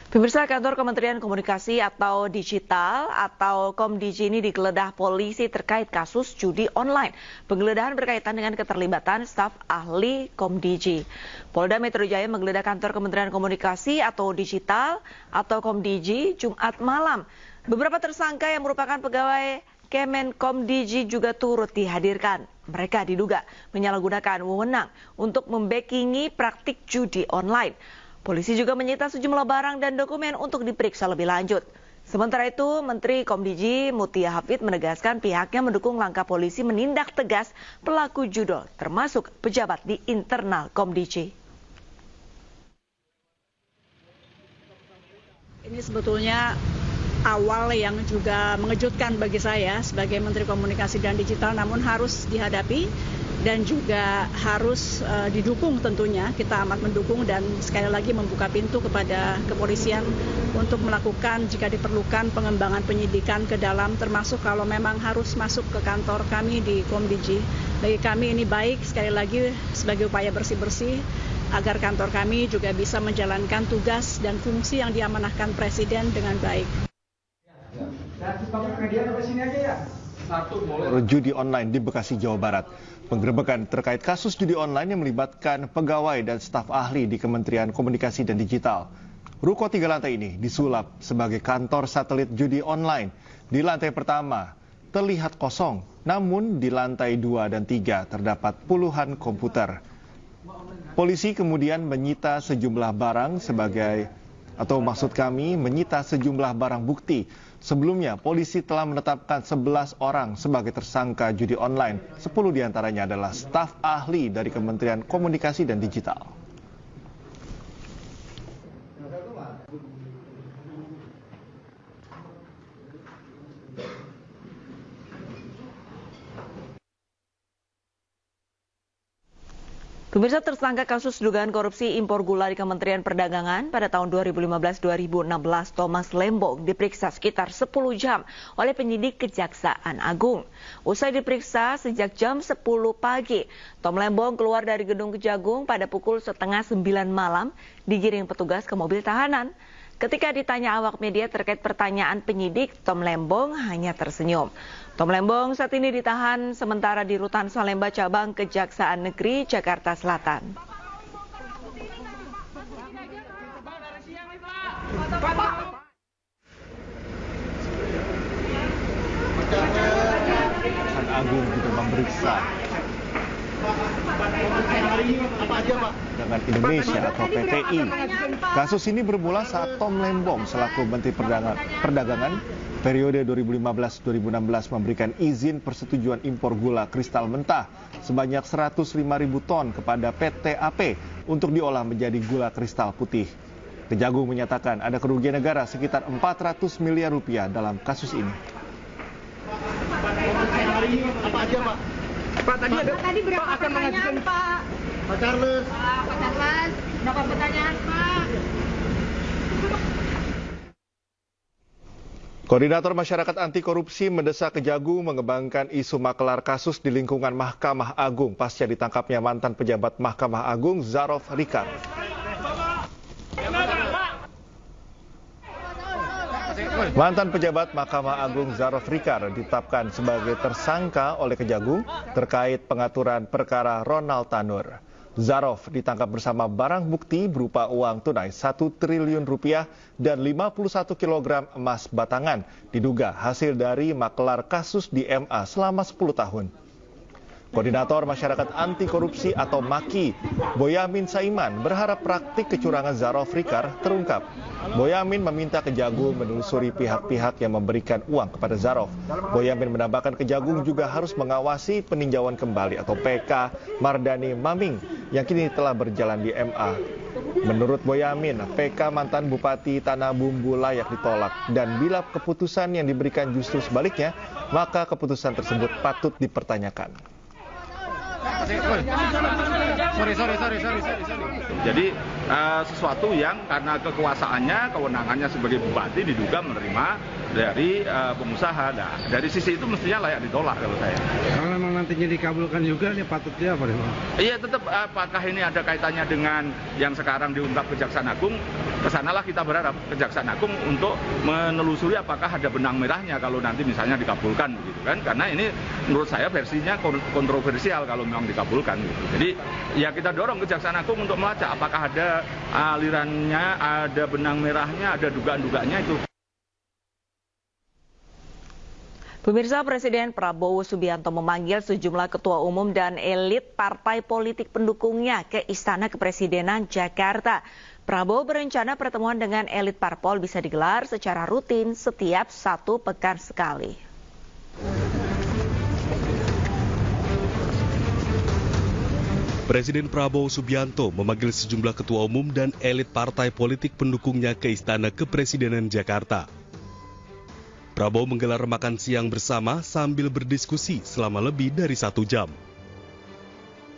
Pemirsa, kantor Kementerian Komunikasi atau Digital atau Komdigi ini digeledah polisi terkait kasus judi online. Penggeledahan berkaitan dengan keterlibatan staf ahli Komdigi. Polda Metro Jaya menggeledah kantor Kementerian Komunikasi atau Digital atau Komdigi Jumat malam. Beberapa tersangka yang merupakan pegawai Kemenkomdigi juga turut dihadirkan. Mereka diduga menyalahgunakan wewenang untuk membackingi praktik judi online. Polisi juga menyita sejumlah barang dan dokumen untuk diperiksa lebih lanjut. Sementara itu, Menteri Komdigi Mutia Hafid menegaskan pihaknya mendukung langkah polisi menindak tegas pelaku judol, termasuk pejabat di internal Komdigi. Ini sebetulnya awal yang juga mengejutkan bagi saya sebagai Menteri Komunikasi dan Digital, namun harus dihadapi dan juga harus didukung tentunya. Kita amat mendukung dan sekali lagi membuka pintu kepada kepolisian untuk melakukan jika diperlukan pengembangan penyidikan ke dalam, termasuk kalau memang harus masuk ke kantor kami di Komdigi. Bagi kami ini baik, sekali lagi sebagai upaya bersih-bersih agar kantor kami juga bisa menjalankan tugas dan fungsi yang diamanahkan Presiden dengan baik. Judi online di Bekasi, Jawa Barat. Penggerebekan terkait kasus judi online yang melibatkan pegawai dan staf ahli di Kementerian Komunikasi dan Digital. Ruko 3 lantai ini disulap sebagai kantor satelit judi online. Di lantai pertama terlihat kosong, namun di lantai 2 dan 3 terdapat puluhan komputer. Polisi kemudian menyita sejumlah barang menyita sejumlah barang bukti. Sebelumnya, polisi telah menetapkan 11 orang sebagai tersangka judi online. 10 diantaranya adalah staf ahli dari Kementerian Komunikasi dan Digital. Pemirsa, tersangka kasus dugaan korupsi impor gula di Kementerian Perdagangan pada tahun 2015-2016, Thomas Lembong diperiksa sekitar 10 jam oleh penyidik Kejaksaan Agung. Usai diperiksa sejak jam 10 pagi, Tom Lembong keluar dari gedung Kejagung pada pukul 8:30 malam, digiring petugas ke mobil tahanan. Ketika ditanya awak media terkait pertanyaan penyidik, Tom Lembong hanya tersenyum. Tom Lembong saat ini ditahan sementara di Rutan Salemba Cabang Kejaksaan Negeri Jakarta Selatan. Kejaksaan Agung juga memeriksa dengan Indonesia atau PTI. Kasus ini bermula saat Tom Lembong selaku Menteri Perdagangan periode 2015-2016 memberikan izin persetujuan impor gula kristal mentah sebanyak 105.000 ton kepada PT AP untuk diolah menjadi gula kristal putih. Kejagung menyatakan ada kerugian negara sekitar 400 miliar rupiah dalam kasus ini. Apa aja, Pak? Pak, tadi berapa pertanyaan, Pak? Pak Charles. Pak Charles, berapa pertanyaan, Pak? Koordinator Masyarakat Anti Korupsi mendesak Kejagung mengembangkan isu maklar kasus di lingkungan Mahkamah Agung pasca ditangkapnya mantan pejabat Mahkamah Agung Zarof Rikar. Mantan pejabat Mahkamah Agung Zarof Rikar ditetapkan sebagai tersangka oleh Kejagung terkait pengaturan perkara Ronald Tanur. Zarof ditangkap bersama barang bukti berupa uang tunai 1 triliun rupiah dan 51 kg emas batangan, diduga hasil dari maklar kasus di MA selama 10 tahun. Koordinator Masyarakat Anti Korupsi atau MAKI, Boyamin Saiman, berharap praktik kecurangan Zarof Rikar terungkap. Boyamin meminta Kejagung menelusuri pihak-pihak yang memberikan uang kepada Zarof. Boyamin menambahkan Kejagung juga harus mengawasi peninjauan kembali atau PK Mardani Maming yang kini telah berjalan di MA. Menurut Boyamin, PK mantan Bupati Tanah Bumbu layak ditolak dan bila keputusan yang diberikan justru sebaliknya, maka keputusan tersebut patut dipertanyakan. Jadi sesuatu yang karena kekuasaannya, kewenangannya sebagai bupati diduga menerima dari pengusaha. Nah, dari sisi itu mestinya layak ditolak kalau saya. Kalau memang nantinya dikabulkan juga, dia patutnya apa? Iya, tetap apakah ini ada kaitannya dengan yang sekarang diungkap Kejaksaan Agung? kesanalah kita berharap Kejaksaan Agung untuk menelusuri apakah ada benang merahnya kalau nanti misalnya dikabulkan gitu kan, karena ini menurut saya versinya kontroversial kalau memang dikabulkan gitu. Jadi ya kita dorong Kejaksaan Agung untuk melacak apakah ada alirannya, ada benang merahnya, ada dugaan-dugaannya itu. Pemirsa, Presiden Prabowo Subianto memanggil sejumlah ketua umum dan elit partai politik pendukungnya ke Istana Kepresidenan Jakarta. Prabowo berencana pertemuan dengan elit parpol bisa digelar secara rutin setiap 1 pekan sekali. Presiden Prabowo Subianto memanggil sejumlah ketua umum dan elit partai politik pendukungnya ke Istana Kepresidenan Jakarta. Prabowo menggelar makan siang bersama sambil berdiskusi selama lebih dari 1 jam.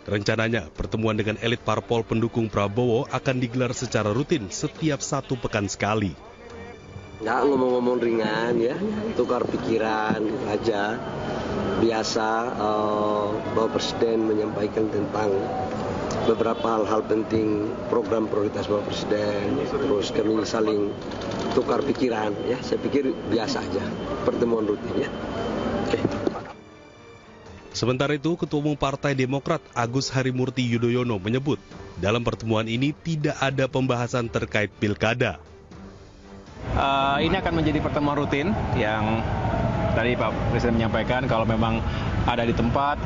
Rencananya, pertemuan dengan elit parpol pendukung Prabowo akan digelar secara rutin setiap 1 pekan sekali. Nggak ngomong-ngomong ringan ya, tukar pikiran aja. Biasa Bapak Presiden menyampaikan tentang beberapa hal-hal penting, program prioritas Bapak Presiden, terus kami saling tukar pikiran ya. Saya pikir biasa aja pertemuan rutin ya. Oke. Sementara itu, Ketua Umum Partai Demokrat Agus Harimurti Yudhoyono menyebut dalam pertemuan ini tidak ada pembahasan terkait pilkada. Ini akan menjadi pertemuan rutin yang tadi Pak Presiden menyampaikan kalau memang ada di tempat,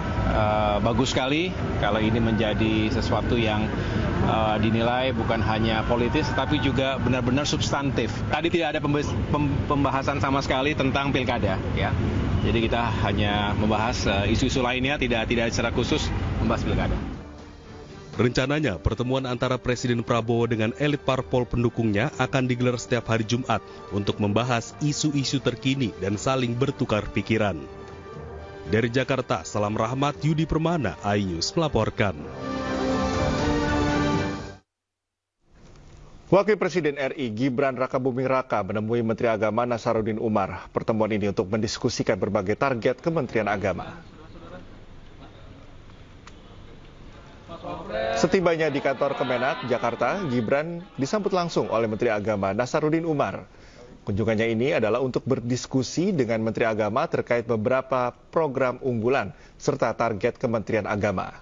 bagus sekali kalau ini menjadi sesuatu yang dinilai bukan hanya politis tapi juga benar-benar substantif. Tadi tidak ada pembahasan sama sekali tentang pilkada ya. Jadi kita hanya membahas isu-isu lainnya, tidak secara khusus membahas pilkada. Rencananya, pertemuan antara Presiden Prabowo dengan elit parpol pendukungnya akan digelar setiap hari Jumat untuk membahas isu-isu terkini dan saling bertukar pikiran. Dari Jakarta, Salam Rahmat, Yudi Permana, iNews melaporkan. Wakil Presiden RI Gibran Rakabuming Raka menemui Menteri Agama Nasaruddin Umar. Pertemuan ini untuk mendiskusikan berbagai target Kementerian Agama. Setibanya di kantor Kemenak, Jakarta, Gibran disambut langsung oleh Menteri Agama Nasaruddin Umar. Kunjungannya ini adalah untuk berdiskusi dengan Menteri Agama terkait beberapa program unggulan serta target Kementerian Agama.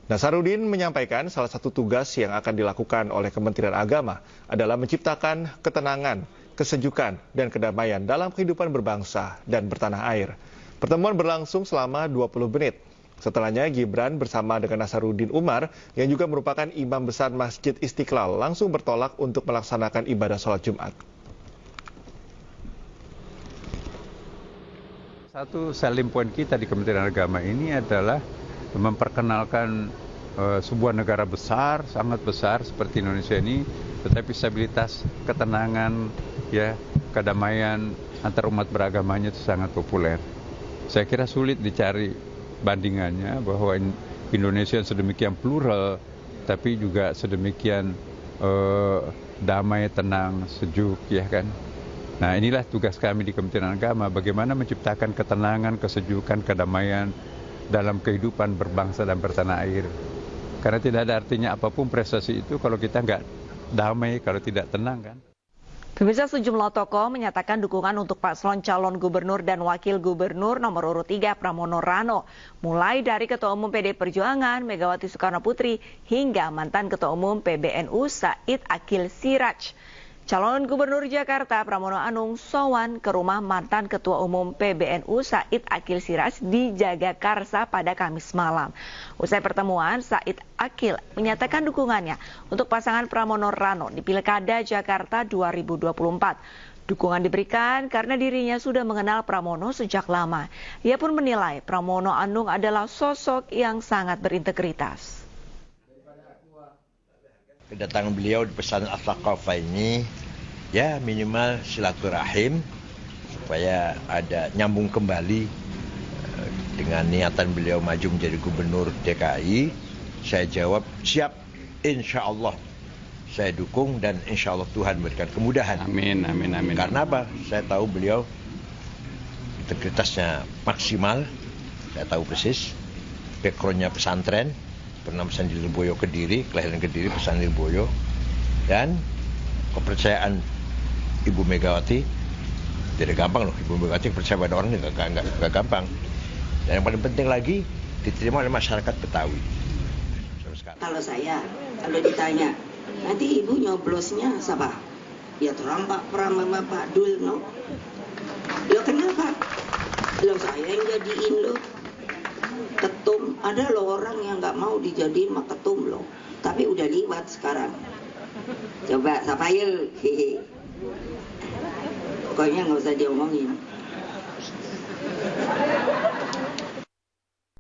Nasaruddin menyampaikan salah satu tugas yang akan dilakukan oleh Kementerian Agama adalah menciptakan ketenangan, kesejukan, dan kedamaian dalam kehidupan berbangsa dan bertanah air. Pertemuan berlangsung selama 20 menit. Setelahnya, Gibran bersama dengan Nasaruddin Umar, yang juga merupakan imam besar Masjid Istiqlal, langsung bertolak untuk melaksanakan ibadah sholat Jumat. Satu selling point kita di Kementerian Agama ini adalah memperkenalkan sebuah negara besar, sangat besar seperti Indonesia ini, tetapi stabilitas, ketenangan, ya, kedamaian antar umat beragamanya itu sangat populer. Saya kira sulit dicari bandingannya bahwa Indonesia sedemikian plural, tapi juga sedemikian damai, tenang, sejuk, ya kan. Nah, inilah tugas kami di Kementerian Agama, bagaimana menciptakan ketenangan, kesejukan, kedamaian dalam kehidupan berbangsa dan bertanah air. Karena tidak ada artinya apapun prestasi itu kalau kita nggak damai, kalau tidak tenang kan. Pemirsa, sejumlah tokoh menyatakan dukungan untuk paslon calon gubernur dan wakil gubernur nomor urut 3 Pramono Rano. Mulai dari Ketua Umum PD Perjuangan Megawati Soekarno Putri hingga mantan Ketua Umum PBNU Said Akil Siraj. Calon Gubernur Jakarta Pramono Anung sowan ke rumah mantan Ketua Umum PBNU Said Akil Siraj di Jagakarsa pada Kamis malam. Usai pertemuan, Said Akil menyatakan dukungannya untuk pasangan Pramono Rano di Pilkada Jakarta 2024. Dukungan diberikan karena dirinya sudah mengenal Pramono sejak lama. Ia pun menilai Pramono Anung adalah sosok yang sangat berintegritas. Kedatangan beliau di Pesantren Al-Thaqafah ini ya minimal silaturahim supaya ada nyambung kembali dengan niatan beliau maju menjadi gubernur DKI. Saya jawab siap, insya Allah saya dukung dan insya Allah Tuhan berikan kemudahan. Amin, amin, amin. Karena apa? Saya tahu beliau integritasnya maksimal, saya tahu persis backgroundnya pesantren. Pernah pesantren di Lirboyo Kediri, kelahiran Kediri, pesantren Lirboyo, dan kepercayaan Ibu Megawati tidak gampang loh. Ibu Megawati percaya pada orang nggak gampang. Dan yang paling penting lagi diterima oleh masyarakat Betawi. Kalau ditanya, nanti ibu nyoblosnya siapa? Ya terang Pak Pram sama Pak Dul, no? Lo kenapa? Lo saya yang jadiin lo ketum. Ada lo orang yang nggak mau dijadiin sama ketum lo, tapi udah liwat sekarang. Coba siapa yuk? Pokoknya nggak usah diomongin.